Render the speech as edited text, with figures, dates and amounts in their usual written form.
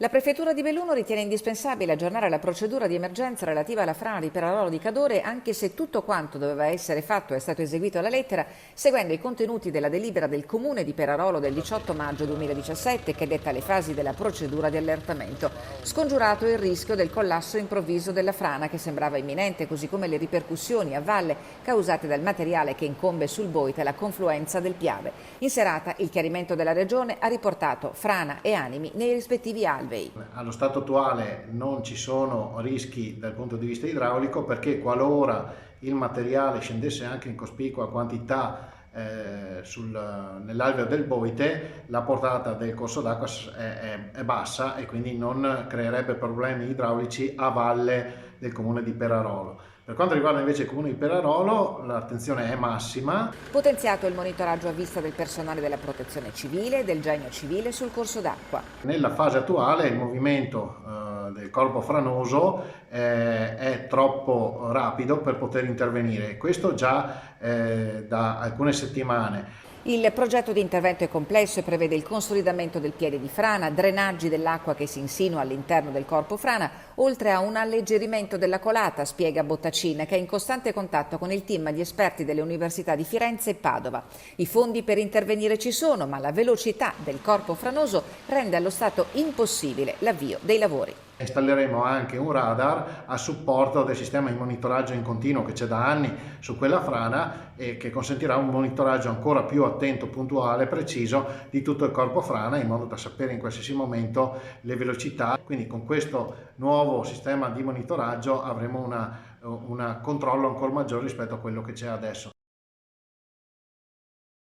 La Prefettura di Belluno ritiene indispensabile aggiornare la procedura di emergenza relativa alla frana di Perarolo di Cadore, anche se tutto quanto doveva essere fatto è stato eseguito alla lettera, seguendo i contenuti della delibera del Comune di Perarolo del 18 maggio 2017 che detta le fasi della procedura di allertamento. Scongiurato il rischio del collasso improvviso della frana che sembrava imminente, così come le ripercussioni a valle causate dal materiale che incombe sul Boite alla confluenza del Piave. In serata il chiarimento della Regione ha riportato frana e animi nei rispettivi alvei. Allo stato attuale non ci sono rischi dal punto di vista idraulico, perché qualora il materiale scendesse anche in cospicua quantità nell'alveo del Boite, la portata del corso d'acqua è bassa e quindi non creerebbe problemi idraulici a valle del comune di Perarolo. Per quanto riguarda invece il comune di Perarolo, l'attenzione è massima. Potenziato il monitoraggio a vista del personale della protezione civile e del genio civile sul corso d'acqua. Nella fase attuale il movimento del corpo franoso è troppo rapido per poter intervenire, questo già da alcune settimane. Il progetto di intervento è complesso e prevede il consolidamento del piede di frana, drenaggi dell'acqua che si insinua all'interno del corpo frana, oltre a un alleggerimento della colata, spiega Bottacin, che è in costante contatto con il team di esperti delle università di Firenze e Padova. I fondi per intervenire ci sono, ma la velocità del corpo franoso rende allo stato impossibile l'avvio dei lavori. Installeremo anche un radar a supporto del sistema di monitoraggio in continuo che c'è da anni su quella frana e che consentirà un monitoraggio ancora più attento, puntuale, preciso di tutto il corpo frana, in modo da sapere in qualsiasi momento le velocità. Quindi con questo nuovo sistema di monitoraggio avremo un controllo ancora maggiore rispetto a quello che c'è adesso.